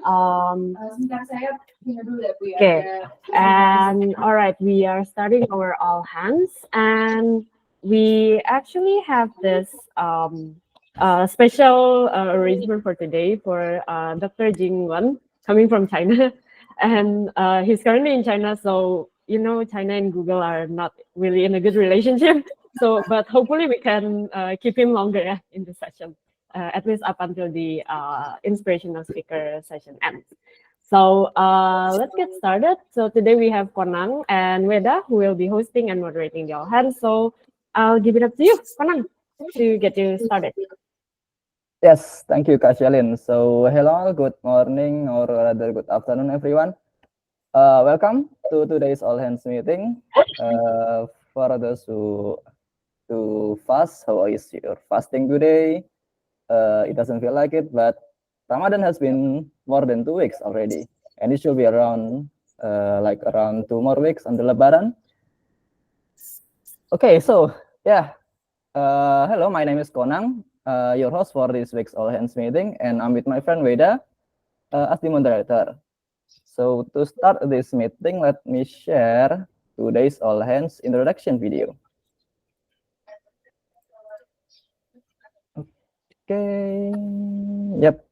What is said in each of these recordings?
Okay, and all right, we are starting our all hands, and we actually have this special arrangement for today for Dr. Jing coming from China, and he's currently in China, so you know China and Google are not really in a good relationship. So, but hopefully we can keep him longer, yeah, in this session, at least up until the inspirational speaker session ends. So let's get started. So today we have Konang and Weda who will be hosting and moderating the all hands. So I'll give it up to you, Konang, to get you started. Yes, thank you, Kak Shalin. So hello, good morning or rather good afternoon, everyone. Welcome to today's all hands meeting. For those who fast, how is your fasting today? It doesn't feel like it, but Ramadan has been more than 2 weeks already, and it should be around around 2 more weeks until Lebaran. Okay, so yeah, hello, my name is Konang, your host for this week's all hands meeting, and I'm with my friend Weda as the moderator. So to start this meeting, let me share today's all hands introduction video. Okay, yep.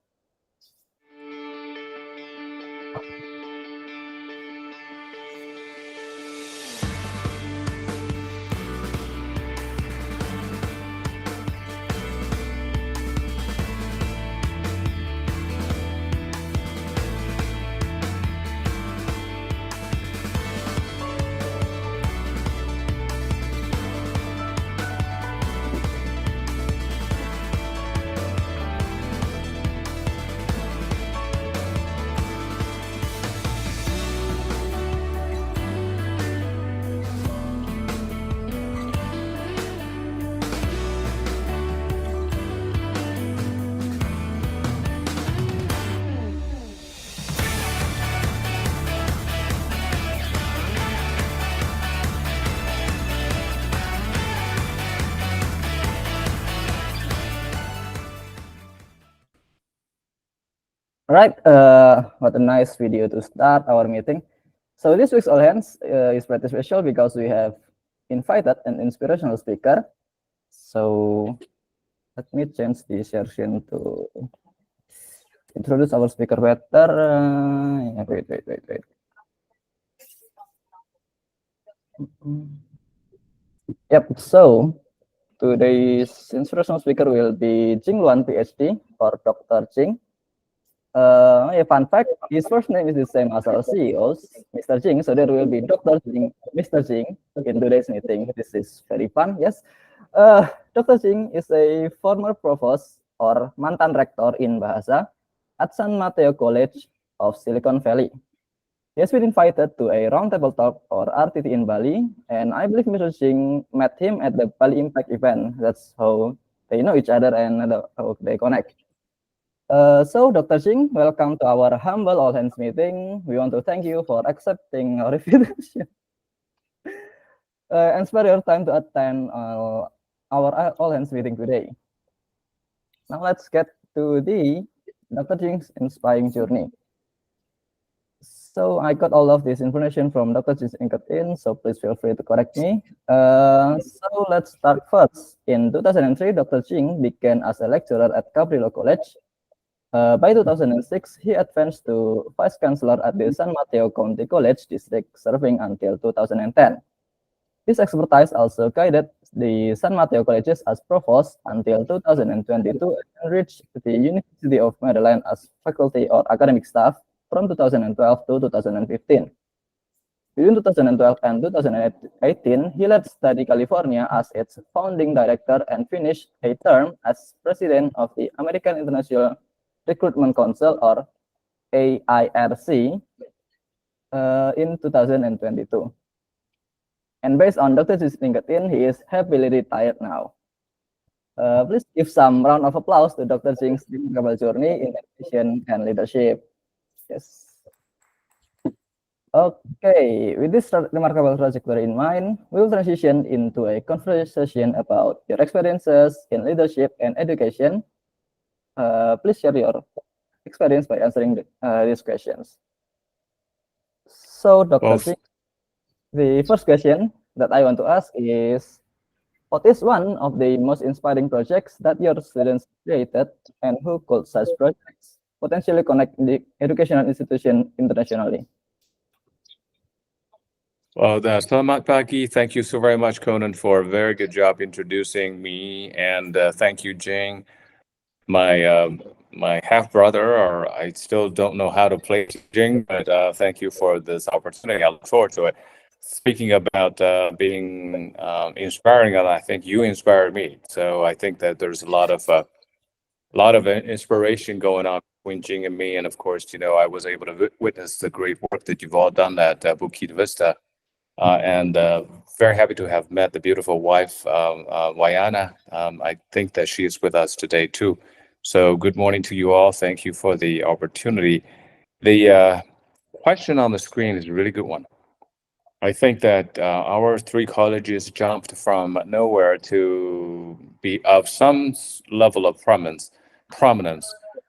All right, what a nice video to start our meeting. So this week's all hands is pretty special because we have invited an inspirational speaker. So let me change the session to introduce our speaker better. Wait. Yep, so today's inspirational speaker will be Jing PhD or Dr. Jing. A fun fact, his first name is the same as our CEO's, Mr. Jing. So there will be Dr. Jing, Mr. Jing in today's meeting. This is very fun, yes. Dr. Jing is a former provost or mantan rector in Bahasa at San Mateo College of Silicon Valley. He has been invited to a roundtable talk or RTT in Bali, and I believe Mr. Jing met him at the Bali Impact event. That's how they know each other and how they connect. So, Dr. Jing, welcome to our humble all hands meeting. We want to thank you for accepting our invitation and spare your time to attend our all hands meeting today. Now, let's get to the Dr. Jing's inspiring journey. So, I got all of this information from Dr. Jing's LinkedIn, so please feel free to correct me. So, let's start first. In 2003, Dr. Jing began as a lecturer at Cabrillo College. By 2006, he advanced to Vice Chancellor at the San Mateo County College District, serving until 2010. His expertise also guided the San Mateo Colleges as Provost until 2022 and reached the University of Maryland as faculty or academic staff from 2012 to 2015. Between 2012 and 2018, he led Study California as its founding director and finished a term as president of the American International Recruitment Council or AIRC in 2022. And based on Dr. Jing's LinkedIn, he is happily retired now. Please give some round of applause to Dr. Jing's remarkable journey in education and leadership. Yes. Okay, with this remarkable trajectory in mind, we will transition into a conversation about your experiences in leadership and education. Please share your experience by answering these questions. So, Dr. Well, Jing, the first question that I want to ask is, what is one of the most inspiring projects that your students created, and who could such projects potentially connect the educational institution internationally? well, selamat pagi. Thank you so very much, Conan, for a very good job introducing me, and thank you, Jing, my half brother, or I still don't know how to play Jing, but thank you for this opportunity. I look forward to it. Speaking about being inspiring, and I think you inspired me. So I think that there's a lot of inspiration going on between Jing and me, and of course, I was able to witness the great work that you've all done at Bukit Vista. And very happy to have met the beautiful wife, Wayana. I think that she is with us today too. So good morning to you all. Thank you for the opportunity. The question on the screen is a really good one. I think that our three colleges jumped from nowhere to be of some level of prominence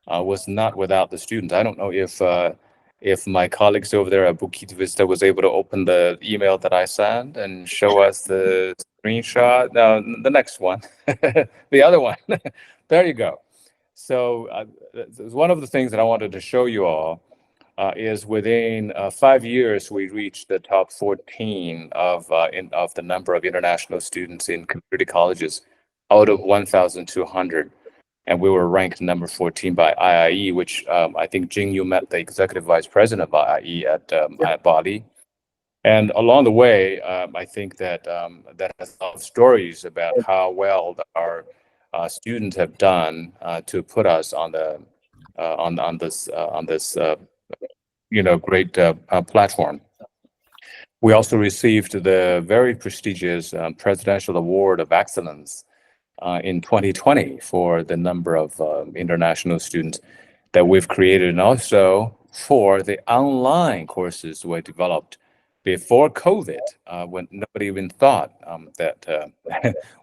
was not without the students. I don't know if my colleagues over there at Bukit Vista was able to open the email that I sent and show us the screenshot. No, the next one, the other one. There you go. So one of the things that I wanted to show you all is within 5 years, we reached the top 14 of the number of international students in community colleges out of 1,200. And we were ranked number 14 by IIE, which I think, Jing, you met the executive vice president of IIE at Bali. And along the way, I think that that has a lot of stories about how well our students have done to put us on the on this great platform. We also received the very prestigious Presidential Award of Excellence in 2020 for the number of international students that we've created, and also for the online courses we developed before COVID, when nobody even thought that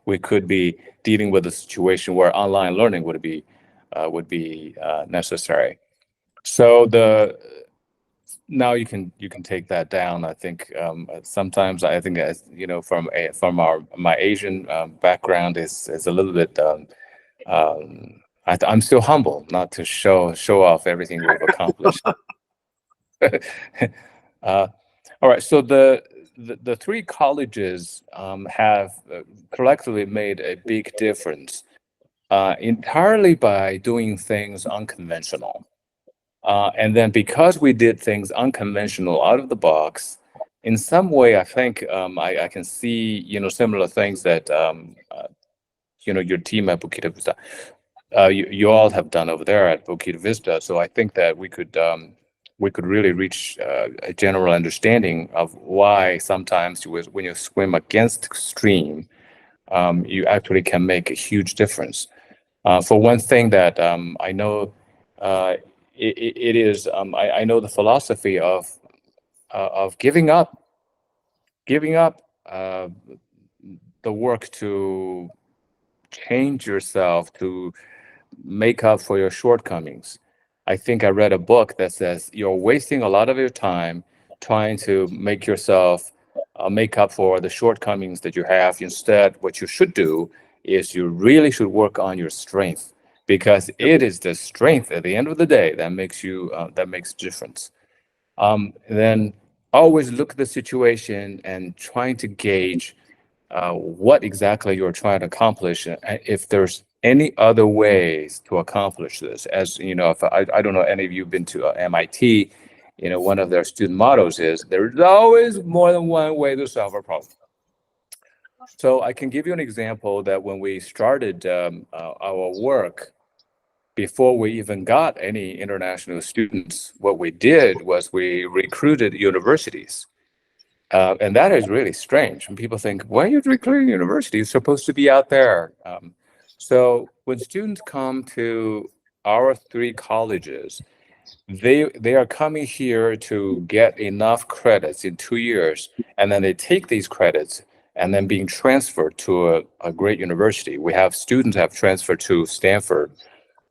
we could be dealing with a situation where online learning would be necessary. So now you can take that down. I think sometimes I think, as you know, from my Asian background is a little bit. I'm still humble, not to show off everything we've accomplished. All right, so the three colleges have collectively made a big difference entirely by doing things unconventional. And then because we did things unconventional, out of the box, in some way, I think I can see similar things that your team at Bukit Vista, you all have done over there at Bukit Vista. So I think that we could really reach a general understanding of why sometimes when you swim against stream, you actually can make a huge difference. For one thing that I know, it is I know the philosophy of giving up the work to change yourself, to make up for your shortcomings. I think I read a book that says you're wasting a lot of your time trying to make yourself make up for the shortcomings that you have. Instead, what you should do is you really should work on your strength, because it is the strength at the end of the day that makes you that makes difference. Then always look at the situation and trying to gauge what exactly you're trying to accomplish, if there's any other ways to accomplish this. As you know, if I don't know any of you have been to MIT, one of their student mottos is there's always more than one way to solve a problem. So I can give you an example that when we started our work, before we even got any international students, what we did was we recruited universities. And that is really strange. And people think, why are you recruiting universities? You're supposed to be out there. So when students come to our three colleges, they are coming here to get enough credits in 2 years, and then they take these credits and then being transferred to a great university. We have students have transferred to Stanford,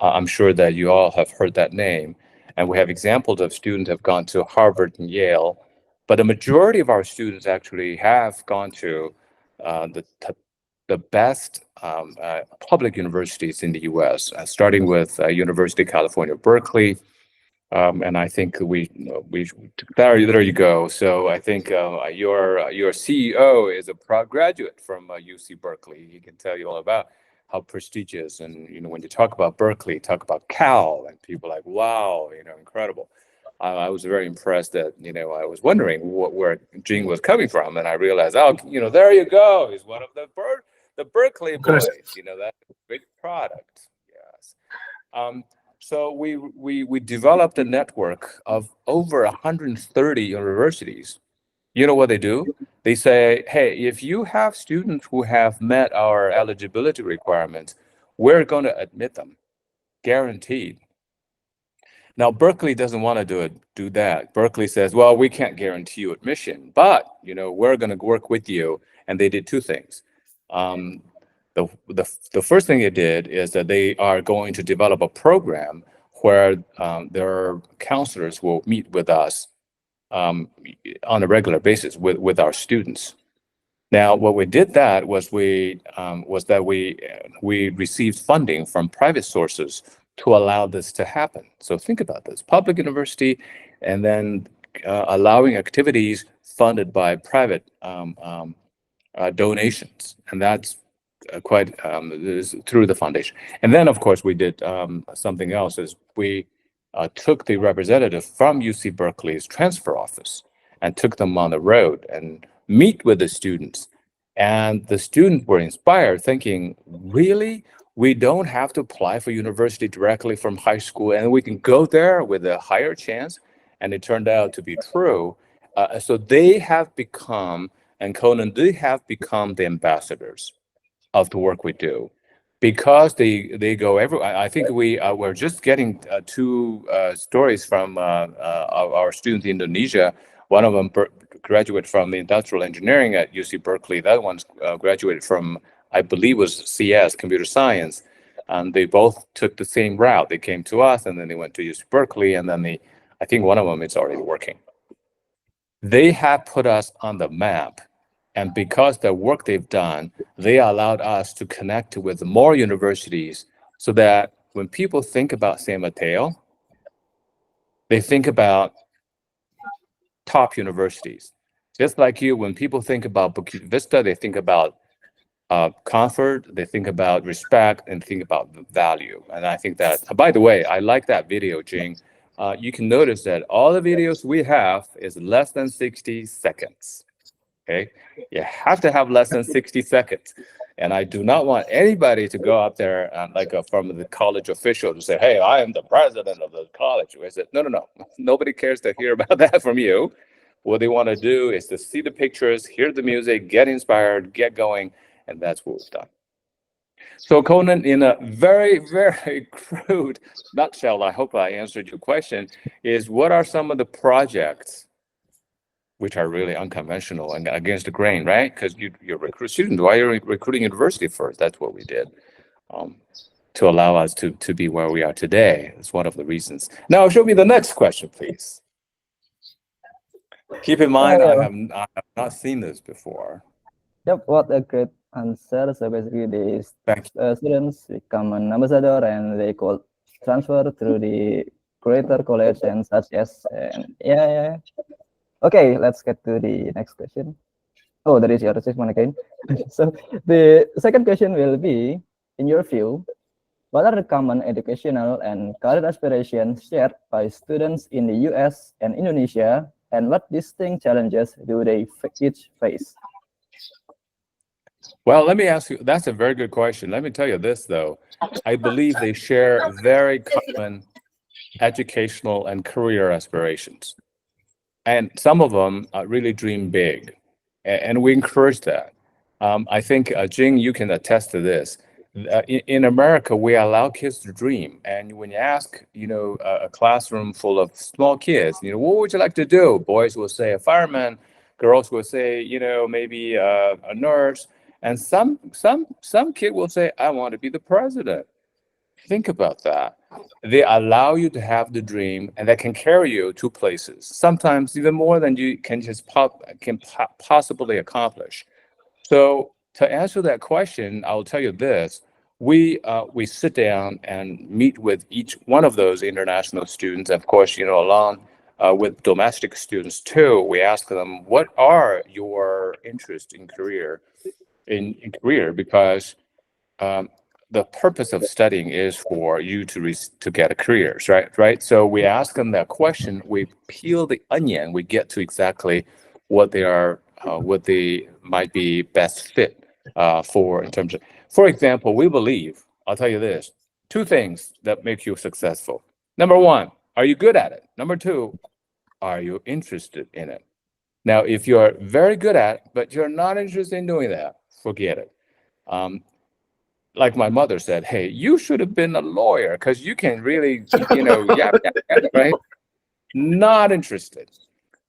I'm sure that you all have heard that name. And we have examples of students have gone to Harvard and Yale, but the majority of our students actually have gone to the best public universities in the U.S., starting with University of California, Berkeley, and I think we there you go. So I think your CEO is a proud graduate from UC Berkeley. He can tell you all about how prestigious, and when you talk about Berkeley, talk about Cal, and people are like, wow, incredible. I was very impressed that I was wondering where Jing was coming from, and I realized, oh, there you go. He's one of the Berkeley boys. That's a big product. Yes. So we developed a network of over 130 universities. You know what they do? They say, hey, if you have students who have met our eligibility requirements, we're going to admit them, guaranteed. Now, Berkeley doesn't want to do that. Berkeley says, well, we can't guarantee you admission, but we're going to work with you. And they did two things. The first thing they did is that they are going to develop a program where their counselors will meet with us on a regular basis with our students. Now, what we did was we received funding from private sources to allow this to happen. So think about this: public university, and then allowing activities funded by private donations, and that's quite through the foundation. And then, of course, we did something else: is we took the representative from UC Berkeley's transfer office and took them on the road and meet with the students. And the students were inspired, thinking, really? We don't have to apply for university directly from high school, and we can go there with a higher chance. And it turned out to be true. So they have become, and Conan, they have become the ambassadors of the work we do, because they go everywhere. I think we're just getting two stories from our students in Indonesia. One of them graduated from industrial engineering at UC Berkeley. That one's graduated from, I believe, was CS, computer science. And they both took the same route. They came to us, and then they went to UC Berkeley, and then I think one of them is already working. They have put us on the map. And because the work they've done, they allowed us to connect with more universities, so that when people think about San Mateo, they think about top universities. Just like you, when people think about Bukit Vista, they think about comfort, they think about respect, and think about value. And I think that, by the way, I like that video, Jing. You can notice that all the videos we have is less than 60 seconds. Okay, you have to have less than 60 seconds. And I do not want anybody to go up there from the college official to say, hey, I am the president of the college. I said, no. Nobody cares to hear about that from you. What they want to do is to see the pictures, hear the music, get inspired, get going. And that's what we've done. So Conan, in a very, very crude nutshell, I hope I answered your question, is what are some of the projects which are really unconventional and against the grain, right? Because you recruit students. Why are you recruiting university first? That's what we did to allow us to be where we are today. It's one of the reasons. Now, show me the next question, please. Keep in mind, I have not seen this before. Yep, what a great answer. So basically, the students become an ambassador, and they could transfer through the greater college and such as. And yeah. Okay, let's get to the next question. Oh, there is your one again. So the second question will be, in your view, what are the common educational and career aspirations shared by students in the US and Indonesia, and what distinct challenges do they each face? Well, let me ask you, that's a very good question. Let me tell you this, though. I believe they share very common educational and career aspirations. And some of them really dream big, and we encourage that. I think, Jing, you can attest to this. In America, we allow kids to dream. And when you ask, a classroom full of small kids, what would you like to do? Boys will say a fireman, girls will say, maybe a nurse. And some kid will say, I want to be the president. Think about that. They allow you to have the dream, and that can carry you to places, sometimes even more than you can just possibly accomplish. So to answer that question, I'll tell you this. We sit down and meet with each one of those international students. Of course, along with domestic students too. We ask them, what are your interests in career? Because um, the purpose of studying is for you to get a career, right? So we ask them that question. We peel the onion. We get to exactly what they might be best fit for in terms of. For example, we believe. I'll tell you this: two things that make you successful. Number one, are you good at it? Number two, are you interested in it? Now, if you're very good at it, but you're not interested in doing that, forget it. Um, like my mother said, hey, you should have been a lawyer because you can really, right? Not interested.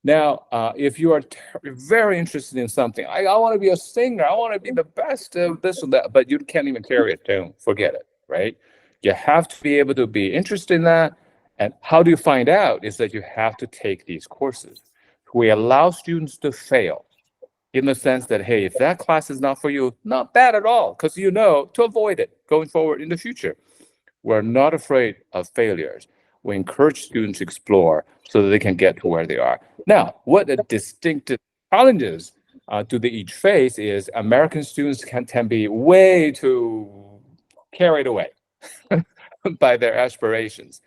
Now, if you are very interested in something, I want to be a singer, I want to be the best of this or that, but you can't even carry it down, forget it, right? You have to be able to be interested in that. And how do you find out is that you have to take these courses. We allow students to fail in the sense that, hey, if that class is not for you, not bad at all, because to avoid it going forward in the future. We're not afraid of failures. We encourage students to explore so that they can get to where they are. Now, what the distinctive challenges do they each face is American students can be way too carried away by their aspirations.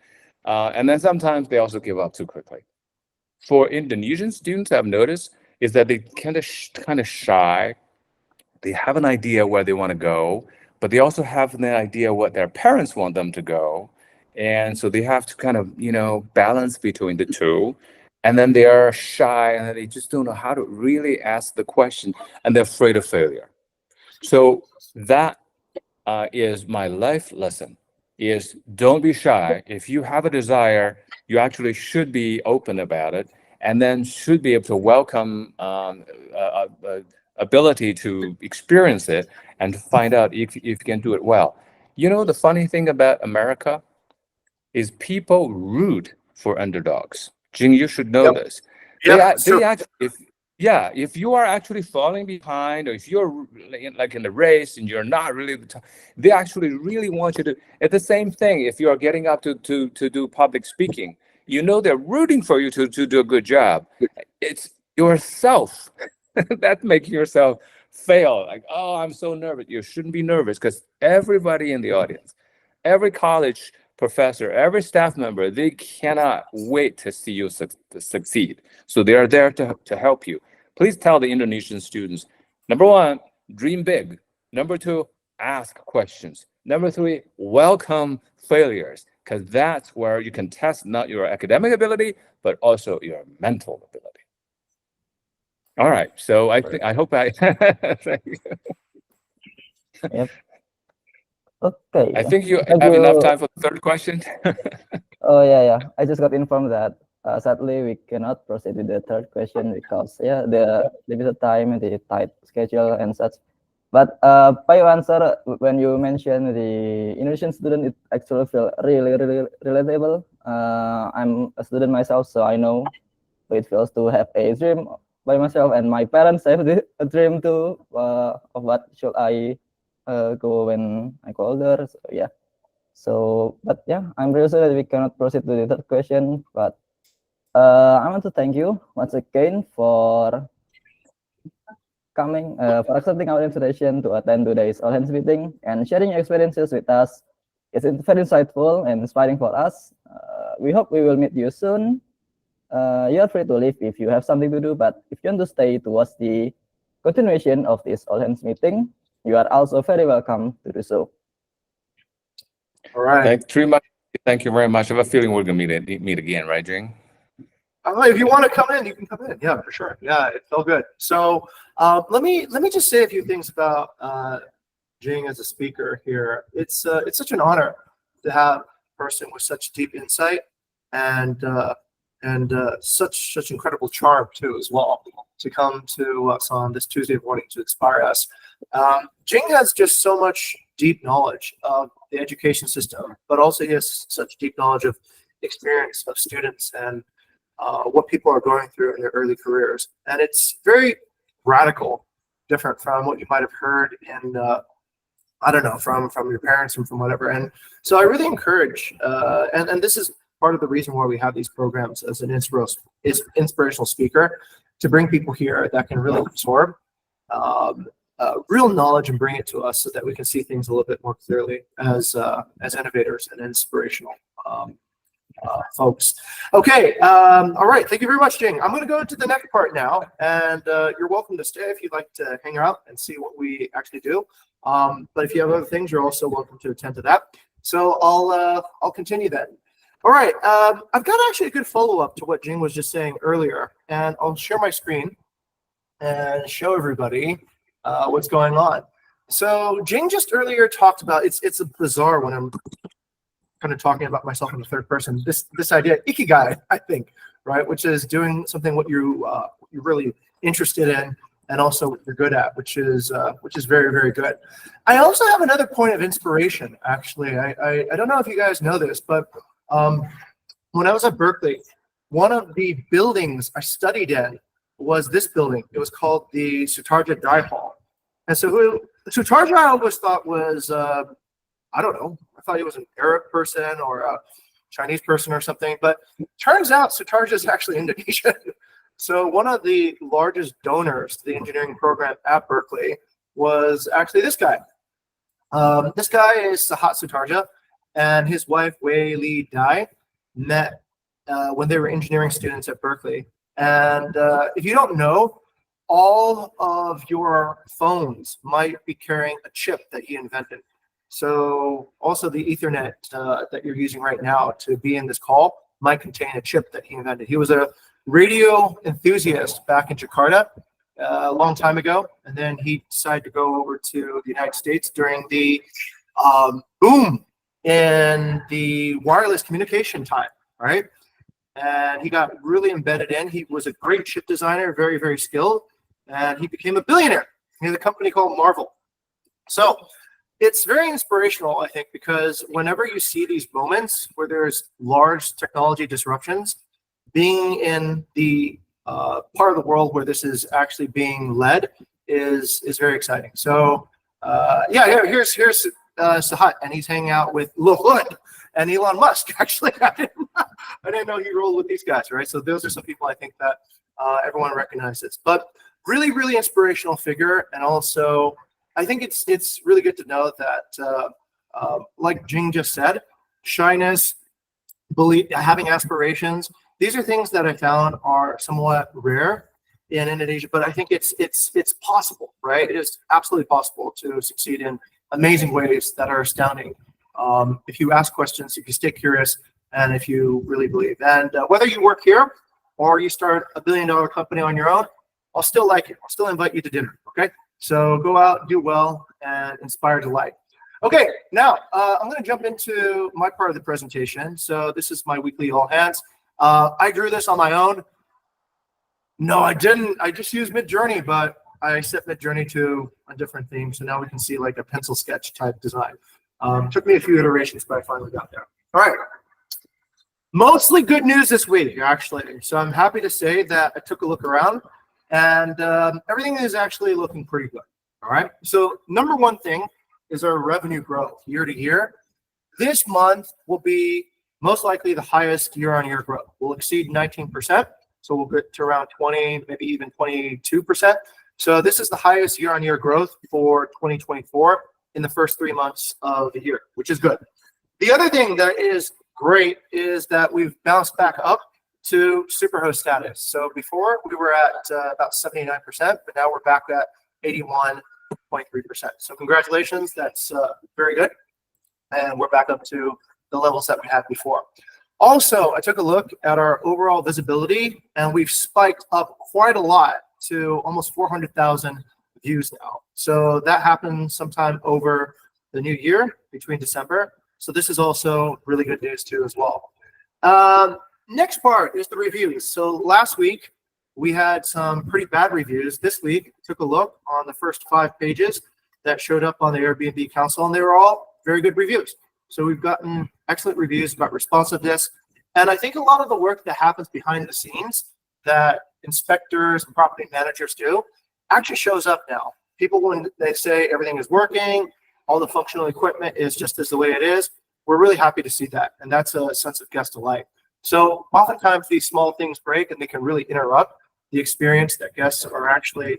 And then sometimes they also give up too quickly. For Indonesian students, I've noticed is that they kind of shy. They have an idea where they want to go, but they also have an idea what their parents want them to go, and so they have to kind of balance between the two. And then they are shy, and they just don't know how to really ask the question, and they're afraid of failure. So that is my life lesson: is don't be shy. If you have a desire, you actually should be open about it, and then should be able to welcome ability to experience it and to find out if you can do it well. The funny thing about America is people root for underdogs. Jing, you should know this. They actually, if you are actually falling behind, or if you're like in the race and you're not really the top, they actually really want you to. It's the same thing if you are getting up to do public speaking. They're rooting for you to do a good job. It's yourself that making yourself fail. Like, oh, I'm so nervous. You shouldn't be nervous, because everybody in the audience, every college professor, every staff member, they cannot wait to see you succeed. So they are there to help you. Please tell the Indonesian students, number one, dream big. Number two, ask questions. Number three, welcome failures, because that's where you can test not your academic ability, but also your mental ability. All right. So I hope I. Yep. Okay. I think you Thank have you. enough time for the third question. Oh yeah. I just got informed that sadly we cannot proceed with the third question because the limited time, the tight schedule and such. But by your answer, when you mentioned the Indonesian student, it actually feel really relatable. I'm a student myself, so I know how it feels to have a dream by myself, and my parents have a dream too of what should I go when I go older. So yeah. So, but yeah, I'm really sorry that we cannot proceed to the third question. But I want to thank you once again for coming, for accepting our invitation to attend today's all hands meeting and sharing your experiences with us. It's very insightful and inspiring for us. We hope we will meet you soon. You are free to leave if you have something to do, but if you want to stay to watch the continuation of this all hands meeting, you are also very welcome to do so. All right. Thank you very much. I have a feeling we're gonna meet again, right, Jing? If you want to come in, you can come in. Yeah, for sure. Yeah, it's all good. So let me just say a few things about Jing as a speaker here. It's such an honor to have a person with such deep insight and such incredible charm too as well. to come to us on this Tuesday morning to inspire us. Jing has just so much deep knowledge of the education system, but also he has such deep knowledge of experience of students and what people are going through in their early careers. And it's very radical, different from what you might have heard in, I don't know, from your parents and from whatever. And so I really encourage, and this is part of the reason why we have these programs as an inspirational speaker, to bring people here that can really absorb real knowledge and bring it to us so that we can see things a little bit more clearly as innovators and inspirational folks. Okay, all right, thank you very much, Jing. I'm going to go to the next part now, and you're welcome to stay if you'd like to hang out and see what we actually do. But if you have other things, you're also welcome to attend to that. So I'll continue then. All right, I've got actually a good follow-up to what Jing was just saying earlier, and I'll share my screen and show everybody what's going on. So Jing just earlier talked about, it's a bizarre when I'm kind of talking about myself in the third person, this idea, ikigai, I think, right, which is doing something what you're really interested in and also what you're good at, which is very, very good. I also have another point of inspiration, actually. I don't know if you guys know this, but when I was at Berkeley, one of the buildings I studied in was this building. It was called the Sutarja Dai Hall. And so Sutarja I always thought was, I don't know, I thought he was an Arab person or a Chinese person or something, but turns out Sutarja is actually Indonesian. So one of the largest donors to the engineering program at Berkeley was actually this guy. This guy is Sahat Sutarja, and his wife, Wei Li Dai, met when they were engineering students at Berkeley. And if you don't know, all of your phones might be carrying a chip that he invented. So also the Ethernet that you're using right now to be in this call might contain a chip that he invented. He was a radio enthusiast back in Jakarta a long time ago, and then he decided to go over to the United States during the boom in the wireless communication time, right? And he got really embedded in. He was a great chip designer, very, very skilled, and he became a billionaire. He had a company called Marvel. So it's very inspirational, I think, because whenever you see these moments where there's large technology disruptions, being in the part of the world where this is actually being led is very exciting. So yeah, here's Sahat, and he's hanging out with Lohud and Elon Musk. Actually, I didn't know he rolled with these guys, right? So those are some people I think that everyone recognizes. But really, really inspirational figure, and also I think it's really good to know that, like Jing just said, shyness, having aspirations. These are things that I found are somewhat rare in Indonesia, but I think it's possible, right? It is absolutely possible to succeed in amazing ways that are astounding. If you ask questions, if you stay curious, and if you really believe. And whether you work here or you start a billion-dollar company on your own, I'll still like you. I'll still invite you to dinner, okay? So go out, do well, and inspire delight. Okay, now I'm going to jump into my part of the presentation. So this is my weekly all hands. I drew this on my own. No, I didn't. I just used Midjourney, but I set Midjourney to a different theme. So now we can see like a pencil sketch type design. Took me a few iterations, but I finally got there. All right. Mostly good news this week, actually. So I'm happy to say that I took a look around, and everything is actually looking pretty good. All right. So number one thing is our revenue growth year to year. This month will be most likely the highest year-on-year growth. We'll exceed 19%. So we'll get to around 20, maybe even 22%. So this is the highest year-on-year growth for 2024 in the first 3 months of the year, which is good. The other thing that is great is that we've bounced back up to superhost status. So before we were at about 79%, but now we're back at 81.3%. So congratulations, that's very good. And we're back up to the levels that we had before. Also, I took a look at our overall visibility, and we've spiked up quite a lot to almost 400,000 views now. So that happened sometime over the new year, between December. So this is also really good news too as well. Next part is the reviews. So last week, we had some pretty bad reviews. This week, took a look on the first 5 pages that showed up on the Airbnb Council, and they were all very good reviews. So we've gotten excellent reviews about responsiveness. And I think a lot of the work that happens behind the scenes that inspectors and property managers do actually shows up now. People, when they say everything is working, all the functional equipment is just as the way it is, we're really happy to see that. And that's a sense of guest delight. So oftentimes these small things break and they can really interrupt the experience that guests are actually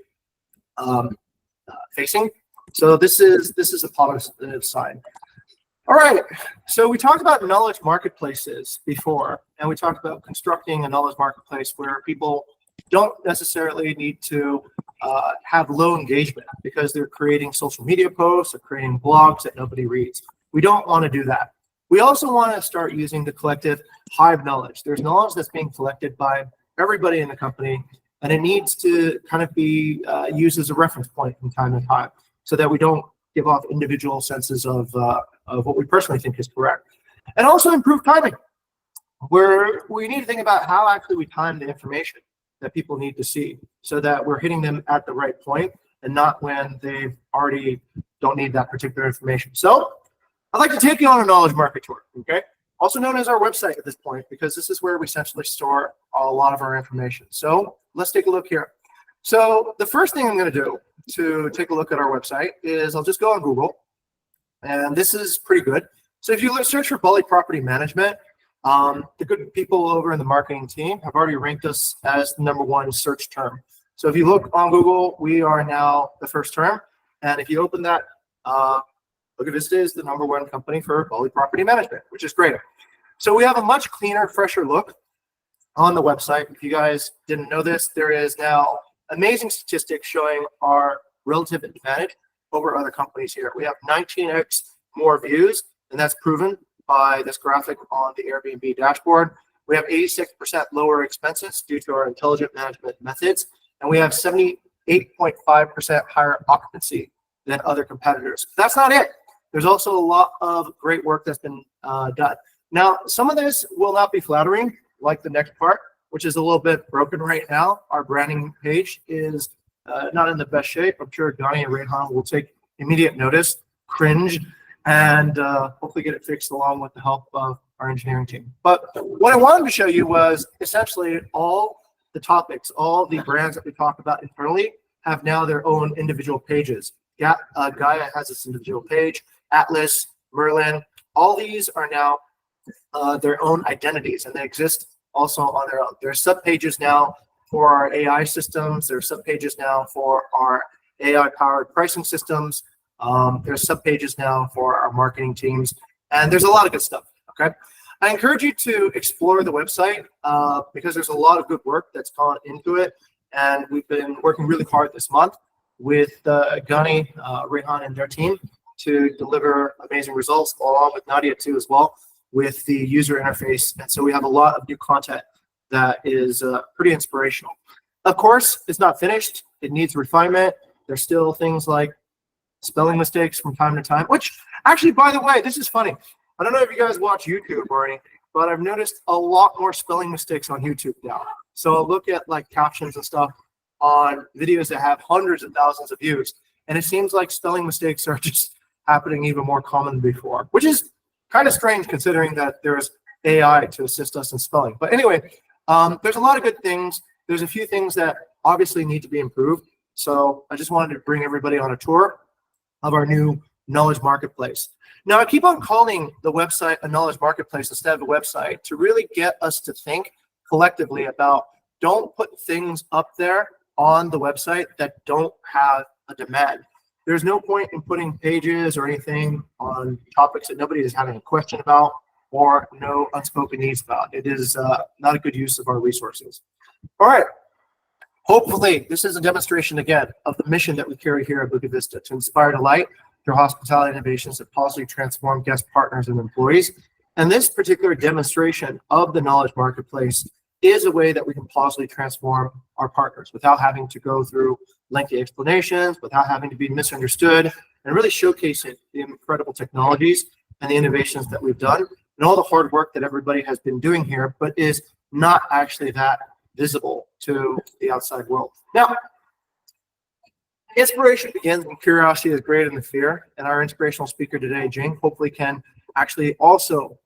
facing. So this is a positive sign. All right, so we talked about knowledge marketplaces before, and we talked about constructing a knowledge marketplace where people don't necessarily need to have low engagement because they're creating social media posts or creating blogs that nobody reads. We don't want to do that. We also want to start using the collective hive knowledge. There's knowledge that's being collected by everybody in the company, and it needs to kind of be used as a reference point from time to time so that we don't give off individual senses of what we personally think is correct. And also improve timing, where we need to think about how actually we time the information that people need to see so that we're hitting them at the right point and not when they already don't need that particular information. So I'd like to take you on a knowledge market tour, okay? Also known as our website at this point, because this is where we essentially store a lot of our information. So let's take a look here. So the first thing I'm going to do to take a look at our website is I'll just go on Google, and this is pretty good. So if you search for Bali property management, the good people over in the marketing team have already ranked us as the #1 search term. So if you look on Google, we are now the first term. And if you open that, Bukit Vista is the #1 company for Bali property management, which is great. So we have a much cleaner, fresher look on the website. If you guys didn't know this, there is now amazing statistics showing our relative advantage over other companies here. We have 19x more views, and that's proven by this graphic on the Airbnb dashboard. We have 86% lower expenses due to our intelligent management methods, and we have 78.5% higher occupancy than other competitors. That's not it. There's also a lot of great work that's been done. Now, some of this will not be flattering, like the next part, which is a little bit broken right now. Our branding page is not in the best shape. I'm sure Donnie and Rayhan will take immediate notice, cringe, and hopefully get it fixed along with the help of our engineering team. But what I wanted to show you was essentially all the topics, all the brands that we talk about internally have now their own individual pages. Gaia has its individual page, Atlas, Merlin, all these are now their own identities, and they exist also on their own. There's sub-pages now for our AI systems. There's sub-pages now for our AI-powered pricing systems. There's sub-pages now for our marketing teams, and there's a lot of good stuff, okay? I encourage you to explore the website because there's a lot of good work that's gone into it, and we've been working really hard this month with Gunny, Rayhan, and their team to deliver amazing results, along with Nadia too as well, with the user interface. And so we have a lot of new content that is pretty inspirational. Of course, it's not finished. It needs refinement. There's still things like spelling mistakes from time to time, which actually, by the way, this is funny. I don't know if you guys watch YouTube or anything, but I've noticed a lot more spelling mistakes on YouTube now. So I'll look at like captions and stuff on videos that have hundreds of thousands of views, and it seems like spelling mistakes are just happening even more common than before, which is kind of strange considering that there's AI to assist us in spelling. But anyway, there's a lot of good things. There's a few things that obviously need to be improved. So I just wanted to bring everybody on a tour of our new knowledge marketplace. Now, I keep on calling the website a knowledge marketplace instead of a website to really get us to think collectively about don't put things up there on the website that don't have a demand. There's no point in putting pages or anything on topics that nobody is having a question about or no unspoken needs about. It is not a good use of our resources. All right. Hopefully, this is a demonstration again of the mission that we carry here at Bukit Vista to inspire delight through hospitality innovations that positively transform guest partners and employees. And this particular demonstration of the knowledge marketplace is a way that we can positively transform our partners without having to go through lengthy explanations, without having to be misunderstood, and really showcasing the incredible technologies and the innovations that we've done and all the hard work that everybody has been doing here, but is not actually that visible to the outside world. Now, inspiration begins when curiosity is greater than fear, and our inspirational speaker today, Jing, hopefully can actually also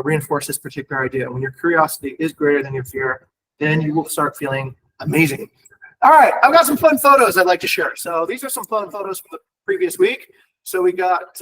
reinforce this particular idea. When your curiosity is greater than your fear, then you will start feeling amazing. All right, I've got some fun photos I'd like to share. So these are some fun photos from the previous week. So we got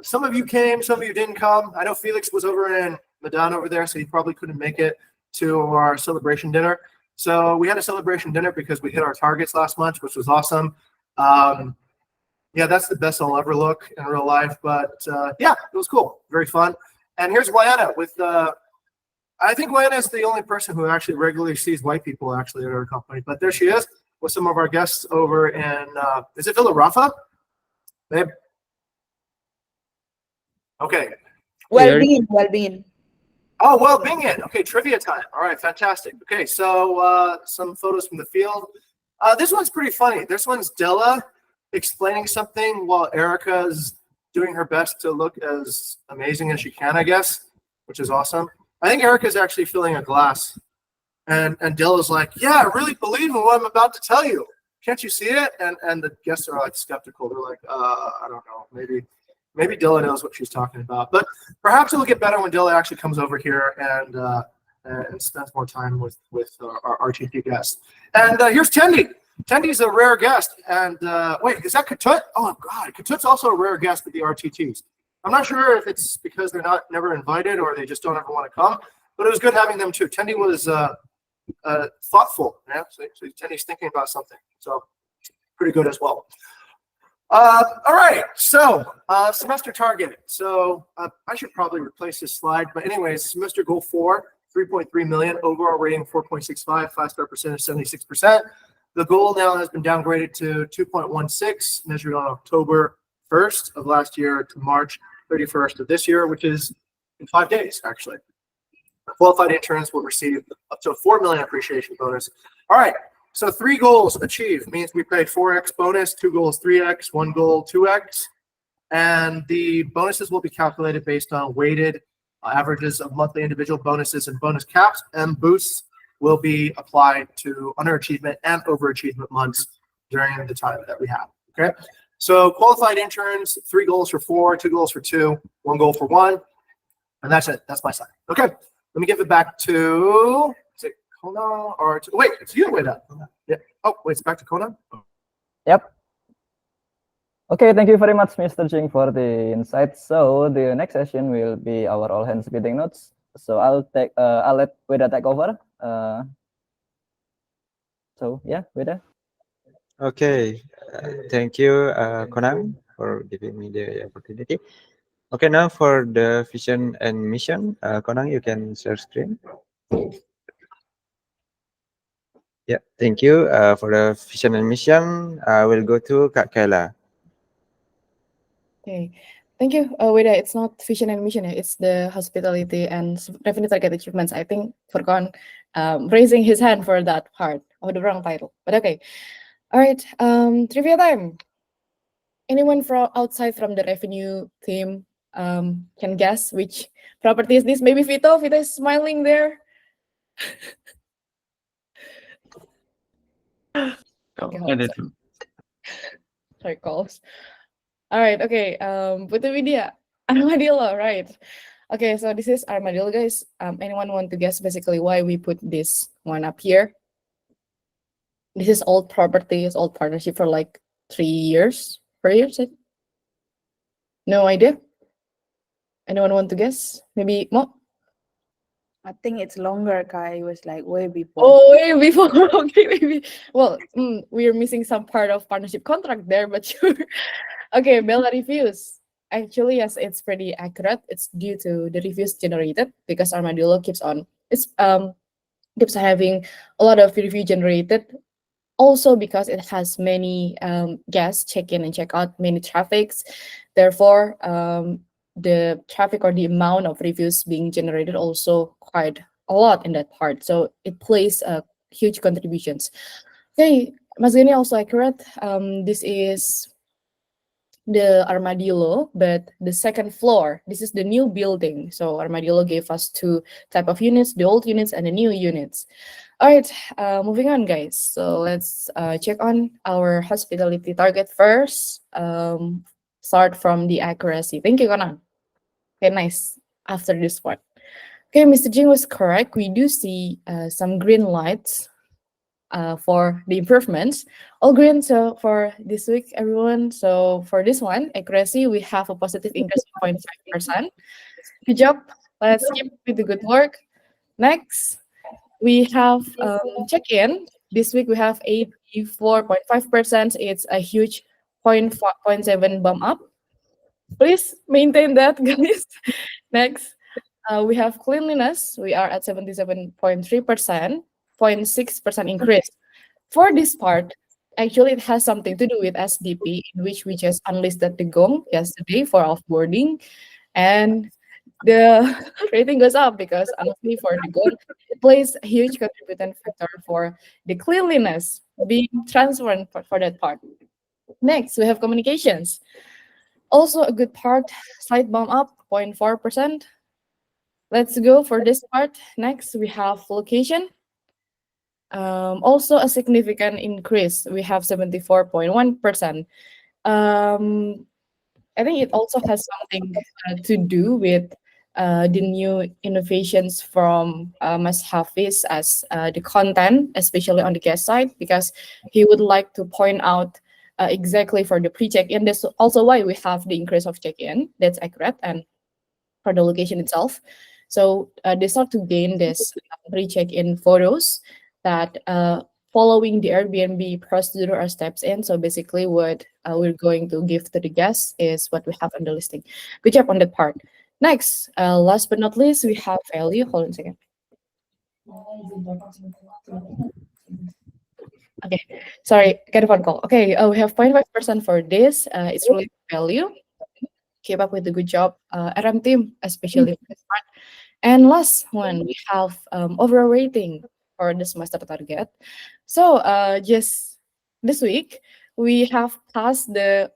some of you came, some of you didn't come. I know Felix was over in Medan over there, so he probably couldn't make it to our celebration dinner. So we had a celebration dinner because we hit our targets last month, which was awesome. Yeah, that's the best I'll ever look in real life. But yeah, it was cool, very fun. And here's Wayana with I think Wayana is the only person who actually regularly sees white people actually at our company. But there she is with some of our guests over in is it Villa Rafa? Babe? Okay. Well-being, well-being. Oh, well-being. Okay, trivia time. All right, fantastic. Okay, so some photos from the field. This one's pretty funny. This one's Della explaining something while Erica's doing her best to look as amazing as she can, I guess, which is awesome. I think Erica's actually filling a glass. And Della's like, yeah, I really believe in what I'm about to tell you. Can't you see it? And the guests are like skeptical. They're like, I don't know, maybe Dilla knows what she's talking about. But perhaps it'll get better when Dilla actually comes over here and spends more time with our RTT guests. And here's Tendi. Tendi's a rare guest. And wait, is that Katut? Oh, God. Katut's also a rare guest at the RTTs. I'm not sure if it's because they're never invited or they just don't ever want to come. But it was good having them, too. Tendi was thoughtful. Yeah? So Tendi's thinking about something. So pretty good as well. All right, so semester target. So I should probably replace this slide, but anyways, semester goal 4, 3.3 million, overall rating 4.65, 5-star percentage 76%. The goal now has been downgraded to 2.16, measured on October 1st of last year to March 31st of this year, which is in 5 days, actually. Qualified interns will receive up to a 4 million appreciation bonus. All right. So 3 goals achieved means we pay 4x bonus, 2 goals 3x, 1 goal 2x, and the bonuses will be calculated based on weighted averages of monthly individual bonuses and bonus caps, and boosts will be applied to underachievement and overachievement months during the time that we have. Okay, so qualified interns, 3 goals for 4, 2 goals for 2, 1 goal for 1, and that's it. That's my side. Okay, let me give it back to. Kona or wait, it's you. Wait up. Yeah. Oh, wait, it's back to Kona. Yep. Okay, thank you very much, Mr. Jing, for the insights. So the next session will be our all hands meeting notes. So I'll let Weda take over. So yeah, Weda. Okay, thank you, Konang, for giving me the opportunity. Okay, now for the vision and mission, Konang, you can share screen. Yeah, thank you. For the vision and mission, I will go to Kak Kayla. Okay, thank you. Wait, it's not vision and mission. It's the hospitality and revenue target achievements. I think Furkan raising his hand for that part of the wrong title. But okay. All right. Trivia time. Anyone from outside from the revenue team can guess which property is this? Maybe Vito. Vito is smiling there. Sorry, calls. All right, okay. Putu Vidya, armadillo, right? Okay, so this is armadillo, guys. Anyone want to guess basically why we put this one up here? This is old property, it's old partnership for like 3 years, 4 years. No idea. Anyone want to guess? Maybe Mo? I think it's longer, Kai. It was like way before. Oh, way before. Okay, maybe. Well, we're missing some part of partnership contract there, but sure. Okay, Bella reviews. Actually, yes, it's pretty accurate. It's due to the reviews generated because Armadillo keeps having a lot of review generated. Also because it has many guests check in and check out, many traffics. Therefore, the traffic or the amount of reviews being generated also quite a lot in that part. So it plays huge contributions. Okay, Mas Gani also accurate. This is the Armadillo, but the second floor. This is the new building. So Armadillo gave us two type of units, the old units and the new units. All right, moving on, guys. So let's check on our hospitality target first. Start from the accuracy. Thank you, Conan. Okay, nice. After this one. Okay, Mr. Jing was correct. We do see some green lights for the improvements. All green so for this week, everyone. So for this one, accuracy, we have a positive increase of 0.5%. Good job. Let's keep with the good work. Next, we have check-in. This week we have 84.5%. It's a huge 0.7 bump up. Please maintain that, guys. Next, we have cleanliness. We are at 77.3%, 0.6% increase. For this part, actually it has something to do with SDP, in which we just unlisted the gong yesterday for offboarding, and the rating goes up because honestly for the gong, it plays a huge contributing factor for the cleanliness being transferred for that part. Next, we have communications. Also a good part, slight bump up, 0.4%. Let's go for this part. Next, we have location. Also a significant increase. We have 74.1%. I think it also has something to do with the new innovations from Mas Hafiz as the content, especially on the guest side, because he would like to point out exactly for the pre-check-in. That's also why we have the increase of check-in. That's accurate, and for the location itself. So they start to gain this pre-check-in photos that following the Airbnb procedure or steps in. So basically what we're going to give to the guests is what we have on the listing. Good job on that part. Next, last but not least, we have value. Hold on a second. Okay, sorry, get a phone call. Okay, we have 0.5% for this. It's really value. Keep up with the good job, RM team, especially for this part. And last one, we have overall rating for the semester target. So just this week, we have passed the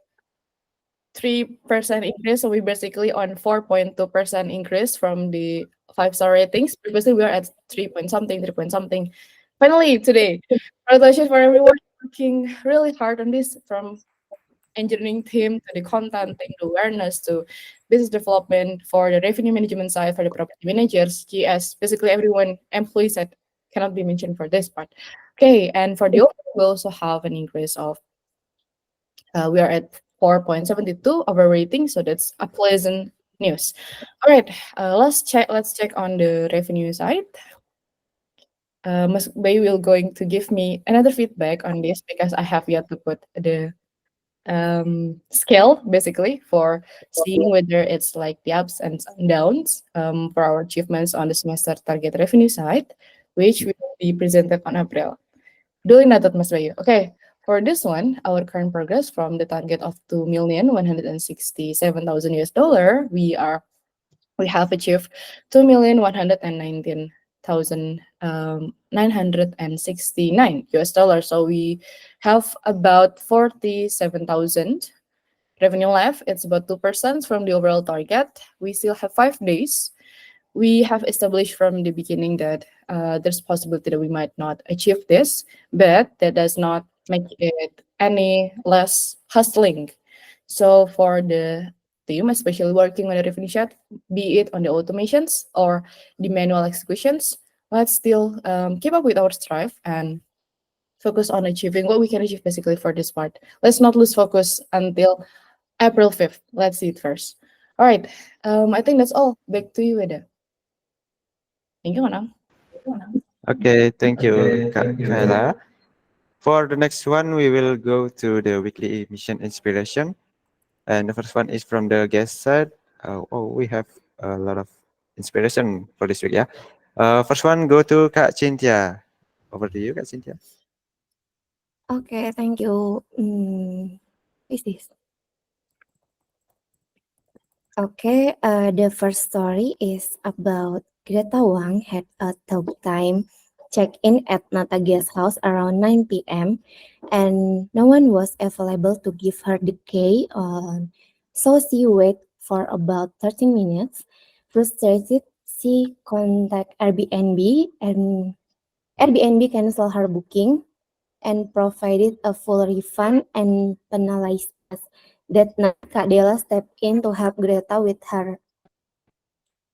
3% increase. So we basically on 4.2% increase from the 5-star ratings. Previously, we were at 3 point something, 3 point something. Finally, today, congratulations for everyone working really hard on this, from engineering team to the content, the awareness to business development, for the revenue management side, for the property managers, GS, basically everyone, employees that cannot be mentioned for this part. Okay, and for the overall, we also have an increase of, we are at 4.72 over rating, so that's a pleasant news. All right, let's check on the revenue side. Mas Bayu will going to give me another feedback on this because I have yet to put the scale basically for seeing whether it's like the ups and downs for our achievements on the semester target revenue side, which will be presented on April. Duly noted, Mas Bayu. Okay, for this one, our current progress from the target of $2,167,000 US, we have achieved $2,119,969 US. So we have about 47,000 revenue left. It's about 2% from the overall target. We still have 5 days. We have established from the beginning that there's possibility that we might not achieve this, but that does not make it any less hustling. So for the team, especially working on the revenue chart, be it on the automations or the manual executions, let's still keep up with our strive and focus on achieving what we can achieve basically for this part. Let's not lose focus until April 5th. Let's see it first. All right, I think that's all. Back to you, Weda. Thank you, Anang. Okay, thank you, Kak Kaila. For the next one, we will go to the weekly mission inspiration. And the first one is from the guest side. We have a lot of inspiration for this week, yeah. First one, go to Kak Cynthia. Over to you, Kak Cynthia. Okay, thank you. Is this? Okay, the first story is about Greta Wang had a top time check-in at Nata Guest House around 9 p.m. and no one was available to give her the key. So she waited for about 30 minutes. Frustrated, she contacted Airbnb, and Airbnb canceled her booking and provided a full refund and penalized us. That night, Kak Dela stepped in to help Greta with her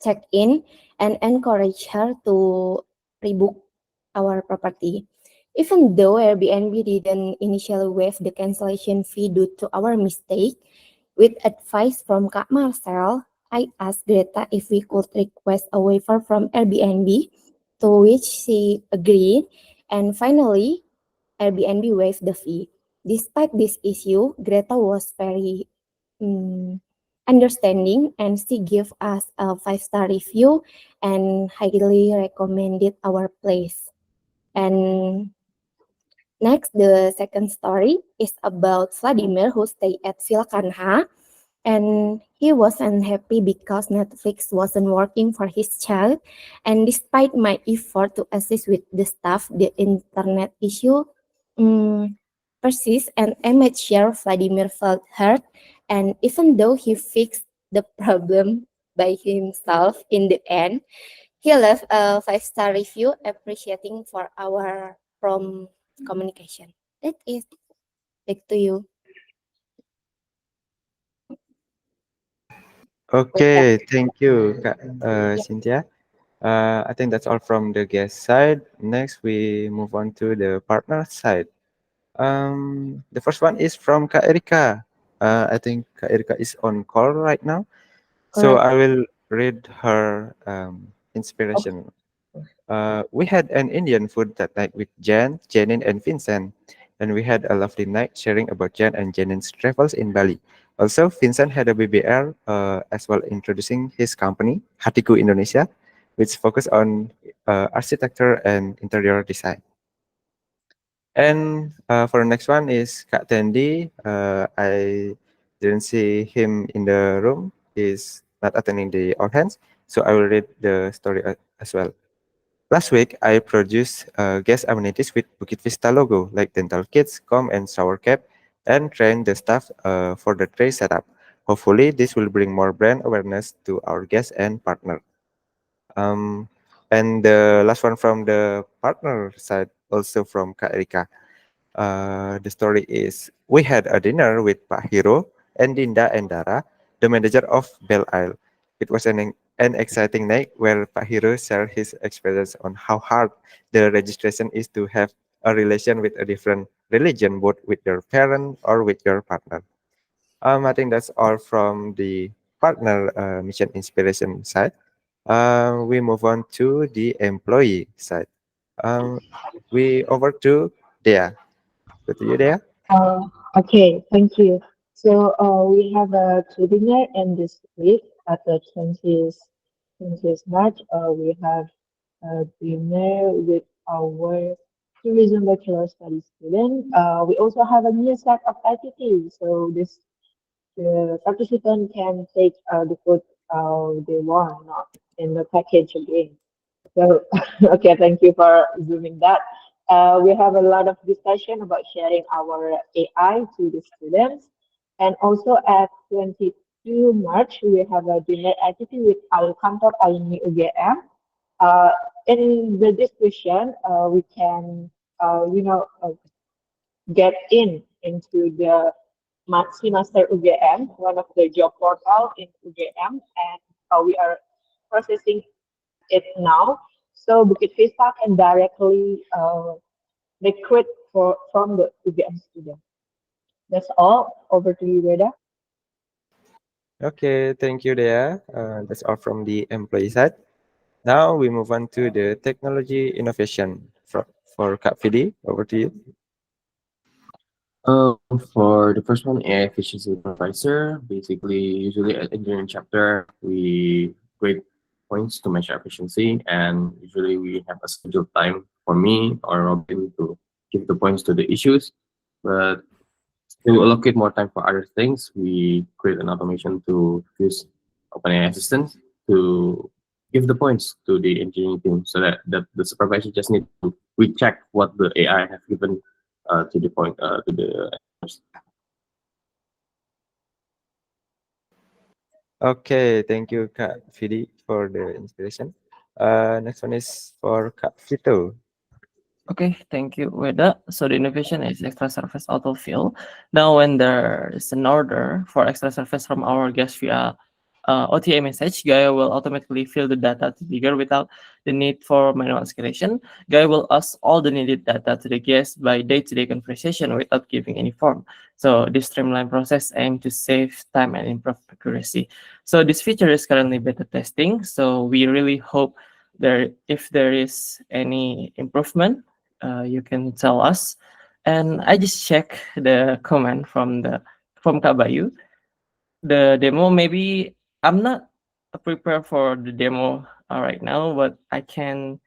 check-in and encourage her to rebook our property. Even though Airbnb didn't initially waive the cancellation fee due to our mistake, with advice from Kak Marcel, I asked Greta if we could request a waiver from Airbnb, to which she agreed, and finally, Airbnb waived the fee. Despite this issue, Greta was very mm, understanding, and she gave us a 5-star review and highly recommended our place. And next, the second story is about Vladimir, who stayed at Villa Kanha, and he was unhappy because Netflix wasn't working for his child. And despite my effort to assist with the stuff, the internet issue persists, and I made sure Vladimir felt hurt. And even though he fixed the problem by himself in the end, he left a 5-star review appreciating for our prompt communication. That is back to you. Okay, thank you, Kak, Cynthia. I think that's all from the guest side. Next, we move on to the partner side. The first one is from Kak Erika. I think Kak Erika is on call right now, so Correct. I will read her inspiration. We had an Indian food that night with Jan, Janin, and Vincent, and we had a lovely night sharing about Jan and Janin's travels in Bali. Also, Vincent had a BBR as well, introducing his company, Hatiku Indonesia, which focus on architecture and interior design. And for the next one is Kak Tendi. I didn't see him in the room. He's not attending the all hands, so I will read the story as well. Last week, I produced guest amenities with Bukit Vista logo, like dental kits, comb, and shower cap, and trained the staff for the tray setup. Hopefully, this will bring more brand awareness to our guests and partner. Um, and the last one from the partner side, also from Kak Erika. The story is, we had a dinner with Pak Hiro and Dinda and Dara, the manager of Belle Isle. It was an exciting night where Pak Hiro shared his experience on how hard the registration is to have a relation with a different religion, both with your parent or with your partner. I think that's all from the partner mission inspiration side. We move on to the employee side. Um, we over to Dea. Go to you, Dea. Okay, thank you. So we have a webinar in this week at the 20th March. We have a dinner with our tourism bachelor study student. We also have a new set of activities. So the participant can take the food they want, not in the package again. So, okay, thank you for zooming that. We have a lot of discussion about sharing our AI to the students. And also at 22 March, we have a dinner activity with our kantor alumni UGM. In the discussion, we can, get into the Master UGM, one of the job portal in UGM, and we are processing it now. So Bukit Vista can directly recruit from the UGM student. That's all. Over to you, Reda. Okay, thank you, Dea. That's all from the employee side. Now we move on to the technology innovation for Kak Fidi. Over to you. For the first one, AI efficiency supervisor, basically, usually at engineering chapter, we grade points to measure efficiency, and usually we have a scheduled time for me or Robin to give the points to the issues. But to allocate more time for other things, we create an automation to use OpenAI assistants to give the points to the engineering team, so that the supervisor just need to recheck what the AI have given to the point to the. Okay, thank you, Kak Vidi, for the inspiration. Next one is for Kak Vito. Okay, thank you, Weda. So the innovation is extra service autofill. Now, when there is an order for extra service from our guest via OTA message, Gaia will automatically fill the data to bigger without the need for manual escalation. Gaia will ask all the needed data to the guest by day-to-day conversation without giving any form. So this streamlined process aims to save time and improve accuracy. So this feature is currently beta testing. So we really hope if there is any improvement, you can tell us. And I just check the comment from Kak Bayu. The demo, maybe I'm not prepared for the demo right now, but I can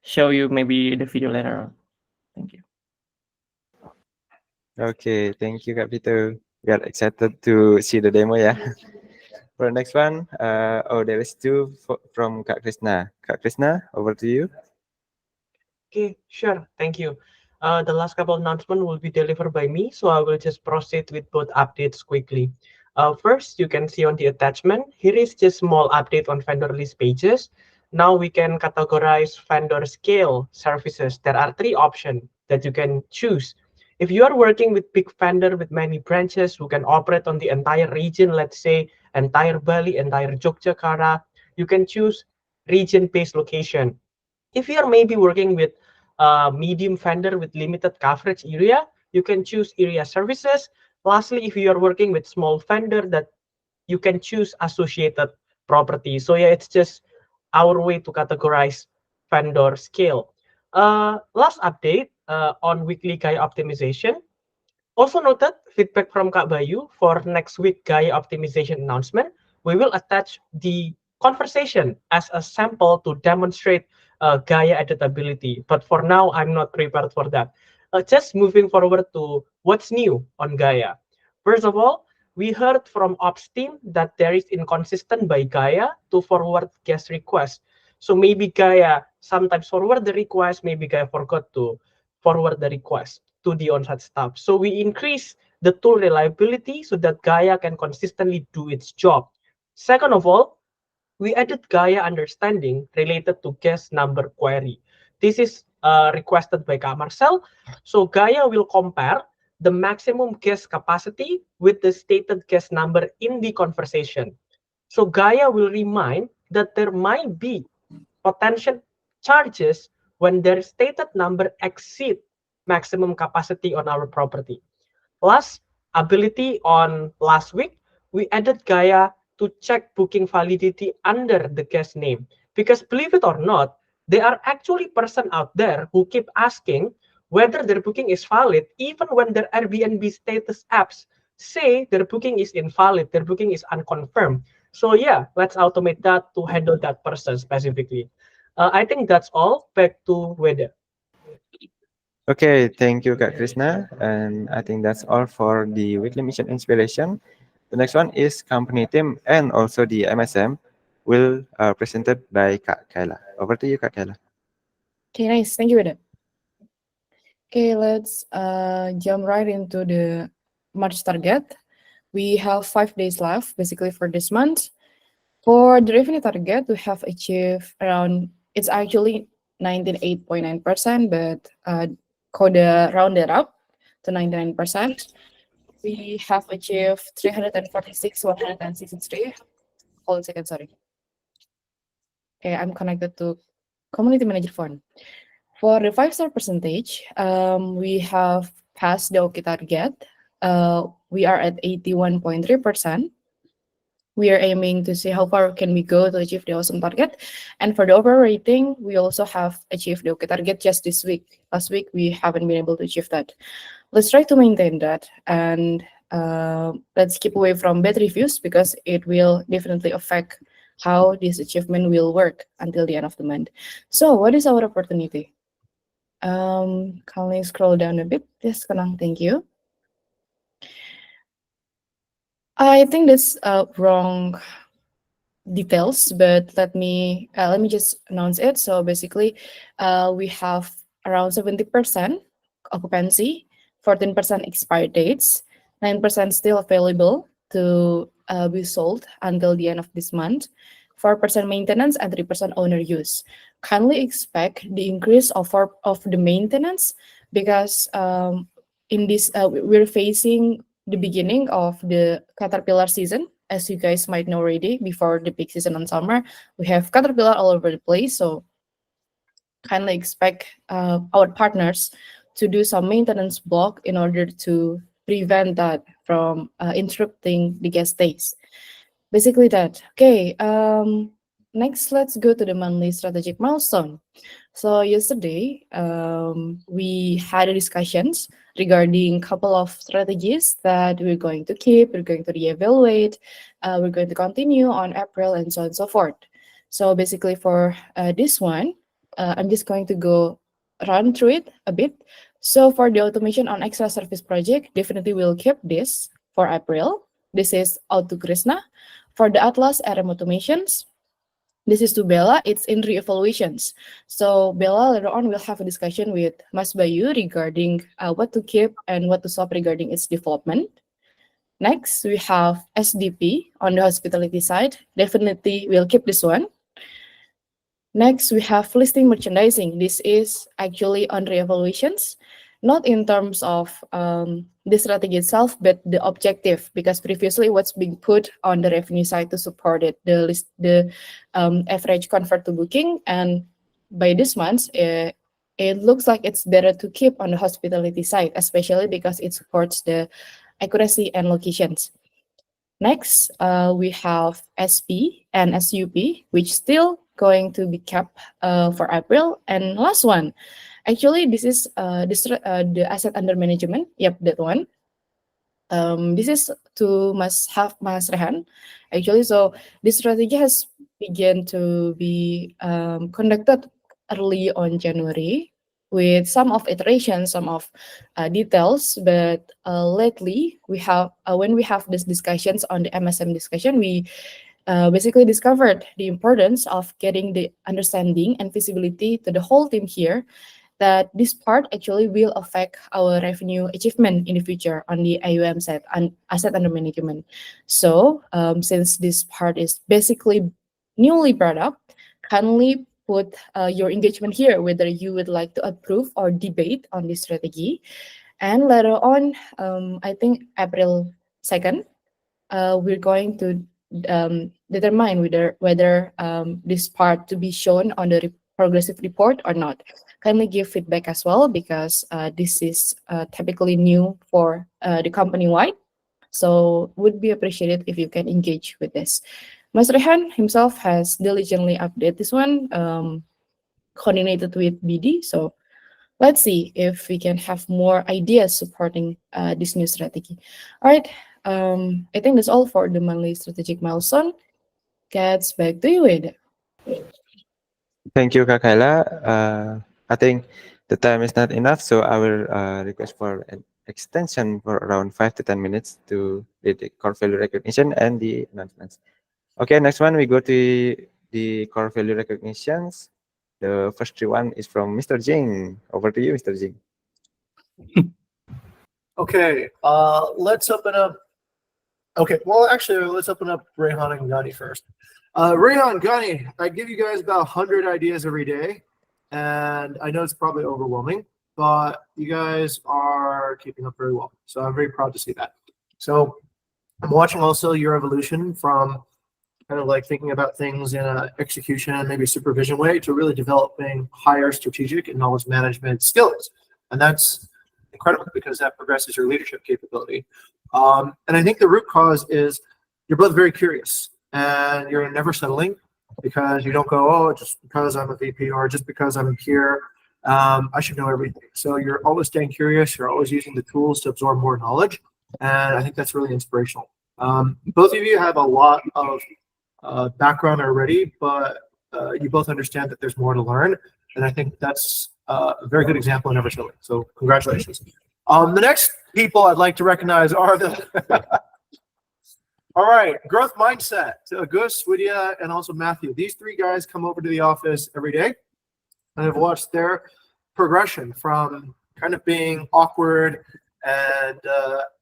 show you maybe the video later on. Thank you. Okay, thank you, Kak Vito. We are excited to see the demo, yeah. For the next one, there is two from Kak Krishna. Kak Krishna, over to you. Okay, sure. Thank you. The last couple announcement will be delivered by me, so I will just proceed with both updates quickly. First, you can see on the attachment, here is just small update on vendor list pages. Now we can categorize vendor scale services. There are 3 options that you can choose. If you are working with big vendor with many branches who can operate on the entire region, let's say entire Bali, entire Yogyakarta, you can choose region-based location. If you are maybe working with a medium vendor with limited coverage area, you can choose area services. Lastly, if you are working with small vendor, that you can choose associated property. So yeah, it's just our way to categorize vendor scale. Last update on weekly Gaia optimization. Also noted feedback from Kak Bayu for next week Gaia optimization announcement. We will attach the conversation as a sample to demonstrate Gaia editability. But for now, I'm not prepared for that. Just moving forward to what's new on Gaia. First of all, we heard from Ops team that there is inconsistent by Gaia to forward guest request. So maybe Gaia sometimes forward the request, maybe Gaia forgot to forward the request to the on-site staff. So we increase the tool reliability so that Gaia can consistently do its job. Second of all, we added Gaia understanding related to guest number query. This is requested by Kak Marcel. So Gaia will compare the maximum guest capacity with the stated guest number in the conversation. So Gaia will remind that there might be potential charges when their stated number exceed maximum capacity on our property. Last ability on last week, we added Gaia to check booking validity under the guest name. Because believe it or not, there are actually person out there who keep asking whether their booking is valid even when their Airbnb status apps say their booking is invalid, their booking is unconfirmed. So yeah, let's automate that to handle that person specifically. I think that's all. Back to Weda. Okay, thank you, Kak Krishna. And I think that's all for the weekly mission inspiration. The next one is company team and also the MSM will presented by Kak Kaila. Over to you, Kak Kaila. Okay, nice. Thank you, Weda. Okay, let's jump right into the March target. We have 5 days left, basically, for this month. For the revenue target, we have achieved around, it's actually 98.9%, but code rounded up to 99%. We have achieved 346,163. Hold on a second, sorry. Okay, I'm connected to community manager phone. For the 5-star percentage, we have passed the OK target. We are at 81.3%. We are aiming to see how far can we go to achieve the awesome target. And for the overall rating, we also have achieved the OK target just this week. Last week, we haven't been able to achieve that. Let's try to maintain that. And let's keep away from bad reviews because it will definitely affect how this achievement will work until the end of the month. So what is our opportunity? Kindly scroll down a bit. Yes, Kanang, thank you. I think that's wrong details, but let me just announce it. So basically, we have around 70% occupancy. 14% expired dates, 9% still available to be sold until the end of this month, 4% maintenance, and 3% owner use. Kindly expect the increase of the maintenance because in this we're facing the beginning of the caterpillar season. As you guys might know already, before the peak season on summer, we have caterpillar all over the place. So kindly expect our partners to do some maintenance block in order to prevent that from interrupting the guest stays. Basically that. Okay. Next, let's go to the monthly strategic milestone. So yesterday, we had a discussions regarding a couple of strategies that we're going to keep, we're going to reevaluate, we're going to continue on April, and so on and so forth. So basically for this one, I'm just going to run through it a bit. So for the automation on extra service project, definitely we'll keep this for April. This is Auto Krishna. For the Atlas RM automations, this is to Bella. It's in re-evaluations. So Bella later on will have a discussion with Mas Bayu regarding what to keep and what to stop regarding its development. Next, we have SDP on the hospitality side. Definitely we'll keep this one. Next, we have listing merchandising. This is actually on re-evaluations, not in terms of the strategy itself, but the objective, because previously what's being put on the revenue side to support it, the average convert to booking, and by this month, it looks like it's better to keep on the hospitality side, especially because it supports the accuracy and locations. Next, we have SP and SUP, which still going to be kept for April. And last one, actually, this is the asset under management. Yep, that one. This is to Mas Rehan. Actually, so this strategy has begun to be conducted early on January with some of iterations, some of details, but lately we have when we have these discussions on the MSM discussion, we basically discovered the importance of getting the understanding and visibility to the whole team here, that this part actually will affect our revenue achievement in the future on the AUM side and asset under management. So since this part is basically newly brought up, kindly put your engagement here, whether you would like to approve or debate on this strategy. And later on, I think April 2nd, we're going to determine whether this part to be shown on the progressive report or not. Kindly give feedback as well, because this is typically new for the company-wide. So would be appreciated if you can engage with this. Mas Rehan himself has diligently updated this one, coordinated with BD. So let's see if we can have more ideas supporting this new strategy. All right, I think that's all for the monthly strategic milestone. Gets back to you, Weda. Thank you, Kak Kaila. I think the time is not enough, so I will request for an extension for around 5 to 10 minutes to read the core value recognition and the announcements. Okay, next one, we go to the core value recognitions. The first one is from Mr. Jing. Over to you, Mr. Jing. Okay, let's open up. Okay, well, actually, let's open up Rehan and Ghani first. Rehan, Ghani, I give you guys about 100 ideas every day, and I know it's probably overwhelming, but you guys are keeping up very well. So I'm very proud to see that. So I'm watching also your evolution from kind of like thinking about things in an execution and maybe supervision way to really developing higher strategic and knowledge management skills. And that's incredible because that progresses your leadership capability. And I think the root cause is you're both very curious and you're never settling, because you don't go, oh, just because I'm a VP or just because I'm here, I should know everything. So you're always staying curious. You're always using the tools to absorb more knowledge. And I think that's really inspirational. Both of you have a lot of background already, but you both understand that there's more to learn. And I think that's a very good example of never settling. So congratulations. The next people I'd like to recognize are the all right, growth mindset. Gus, Widya, and also Matthew. These three guys come over to the office every day, and I've watched their progression from kind of being awkward and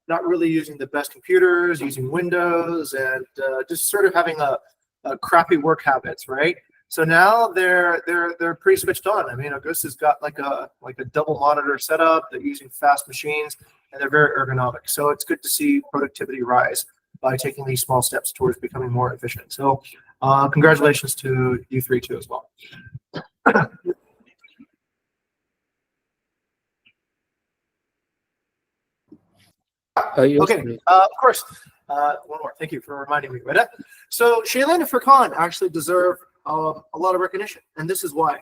not really using the best computers, using Windows, and just sort of having a crappy work habits, right? So now they're pretty switched on. I mean, Augusta's got like a double monitor setup. They're using fast machines, and they're very ergonomic. So it's good to see productivity rise by taking these small steps towards becoming more efficient. So congratulations to you three too as well. Okay, of course. One more. Thank you for reminding me, Rita. So Shailin and Furqan actually deserve a lot of recognition, and this is why.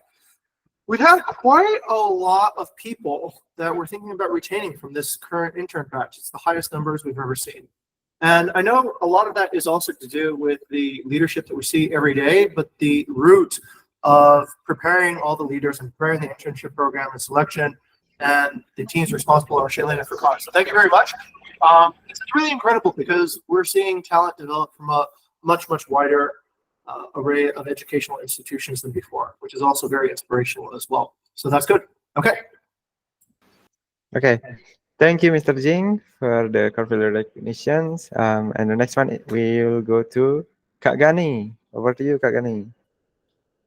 We've had quite a lot of people that we're thinking about retaining from this current intern batch. It's the highest numbers we've ever seen. And I know a lot of that is also to do with the leadership that we see every day, but the root of preparing all the leaders and preparing the internship program and selection and the teams responsible are Shailin and Furqan. So thank you very much. It's really incredible because we're seeing talent develop from a much wider array of educational institutions than before, which is also very inspirational as well. So that's good. Okay. Okay. Thank you, Mr. Jing, for the curricular recognitions. And the next one, we will go to Kak Gani. Over to you, Kak Gani.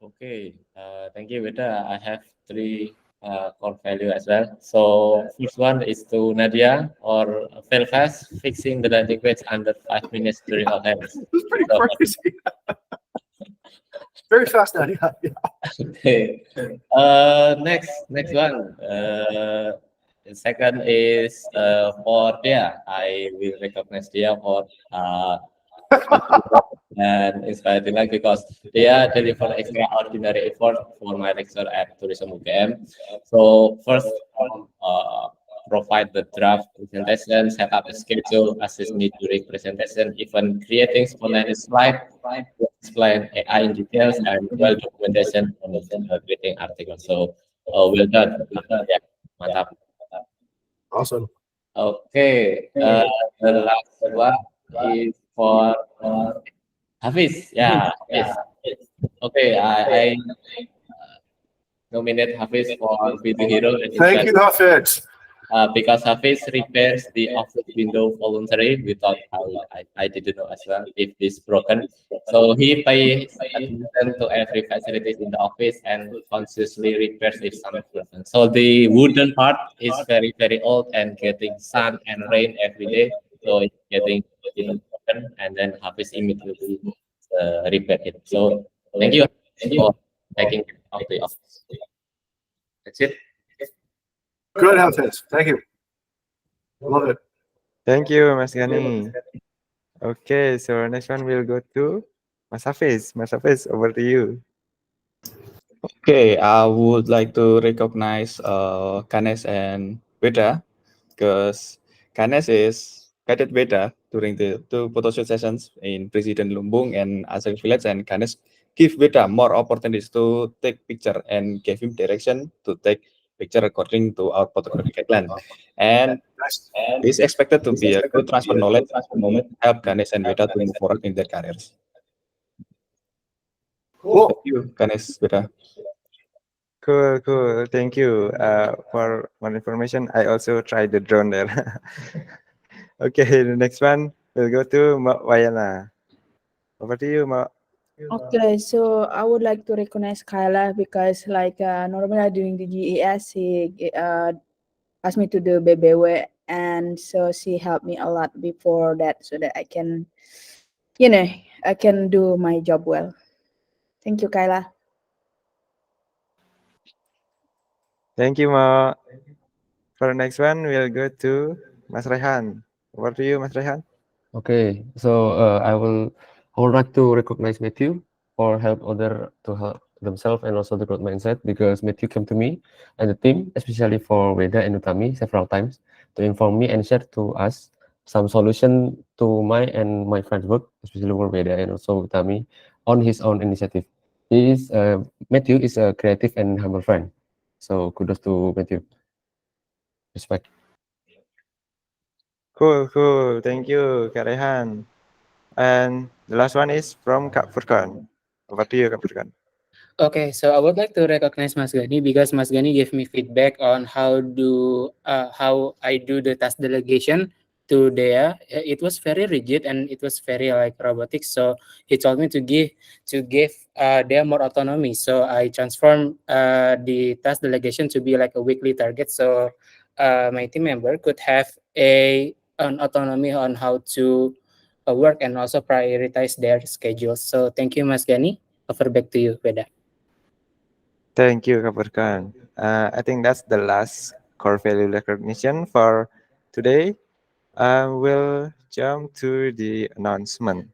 Okay. Thank you, Veda. I have three core value as well. So first one is to Nadia, or fail fast, fixing the language under 5 minutes during all hands. It's pretty crazy. Very fast, Nadia. Yeah. Okay. Next one. The second is for Dia. I will recognize Dia for and inspiring like because Dia deliver extraordinary effort for my lecture at Tourism UGM. So first, provide the draft presentation, set up a schedule, assist me during presentation, even creating spontaneous slide, explain AI in details, and well documentation on the creating article. So well done. Yeah, mantap. Awesome. Okay, the last one is for Hafiz. Yeah, Hafiz. Okay, I nominate Hafiz for Video Hero. Thank you, Hafiz. Because Hafiz repairs the office window voluntarily without I didn't know as well if it's broken. So he pays attention to every facility in the office and consciously repairs if something broken. So the wooden part is very old and getting sun and rain every day. So it's getting broken, and then Hafiz immediately repair it. So thank you for taking care of the office. That's it. Good, Hafiz. Thank you. Love it. Thank you, Mas Gani. Okay, so next one we'll go to Mas Hafiz. Mas Hafiz, over to you. Okay, I would like to recognize Ganesh and Veda because Ganesh is guided Veda during the two photo shoot sessions in President Lumbung and Asal Village, and Ganesh give Veda more opportunities to take picture and gave him direction to take picture according to our photography guideline. And is expected to be a good transfer knowledge help Ganesh and Veda to move forward in their careers. Cool. Thank you, Ganesh, Veda. Cool. Thank you for more information. I also tried the drone there. Okay, the next one we'll go to Mbak Wayana. Over to you, Mbak. Okay, so I would like to recognize Kyla because like normally during the GES, she asked me to do BBW, and so she helped me a lot before that so that I can, I can do my job well. Thank you, Kyla. Thank you, Mbak. For the next one, we'll go to Mas Rehan. Over to you, Mas Rehan. Okay, so I would like to recognize Matthew for help other to help themselves and also the growth mindset, because Matthew came to me and the team, especially for Veda and Utami, several times to inform me and share to us some solution to my and my friends' work, especially for Veda and also Utami, on his own initiative. Matthew is a creative and humble friend, so kudos to Matthew. Respect. Cool. Thank you, Kak Rehan. And the last one is from Kak Furqan. Over to you, Kak Furqan. Okay, so I would like to recognize Mas Gani because Mas Gani gave me feedback on how I do the task delegation to Dea. It was very rigid and it was very like robotic. So he told me to give Dea more autonomy. So I transformed the task delegation to be like a weekly target. So my team member could have an autonomy on how to work and also prioritize their schedules. So thank you, Mas Gani. Over back to you, Veda. Thank you, Kak Furkan. I think that's the last core value recognition for today. We'll jump to the announcement.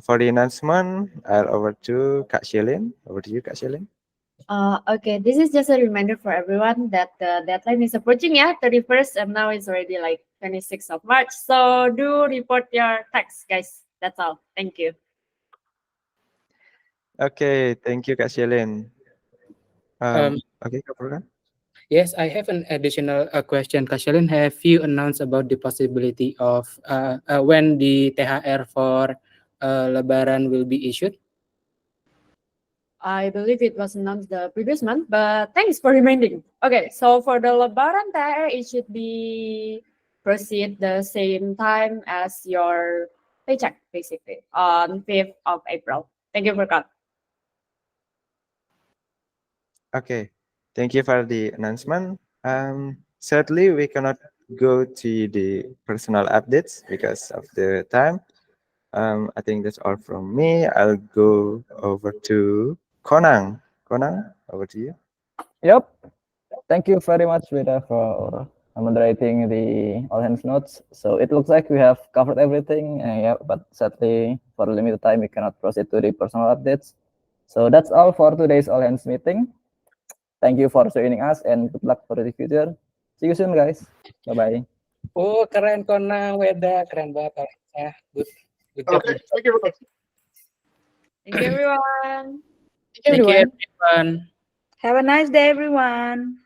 For the announcement, I'll over to Kak Shelin. Over to you, Kak Shelin. Okay, this is just a reminder for everyone that the deadline is approaching, yeah, 31st, and now it's already like 26th of March. So do report your tax, guys. That's all. Thank you. Okay, thank you, Kak Shelin. Um, Okay, Kak Furkan. Yes, I have an additional question. Kashalin, have you announced about the possibility of when the THR for Lebaran will be issued? I believe it was announced the previous month, but thanks for reminding. Okay, so for the Lebaran THR, it should be proceed the same time as your paycheck, basically, on 5th of April. Thank you for that. Okay, thank you for the announcement. Sadly, we cannot go to the personal updates because of the time. I think that's all from me. I'll go over to Konang. Konang, over to you. Yep. Thank you very much, Veda, for moderating the all hands notes. So it looks like we have covered everything. Yeah, but sadly, for limited time, we cannot proceed to the personal updates. So that's all for today's all hands meeting. Thank you for joining us and good luck for the future. See you soon, guys. Bye bye. Oh, keren Konang, Weda, keren banget orangnya. Good job. Okay, thank you. Thank you, everyone. Thank you, Thank you, everyone. everyone. Have a nice day, everyone.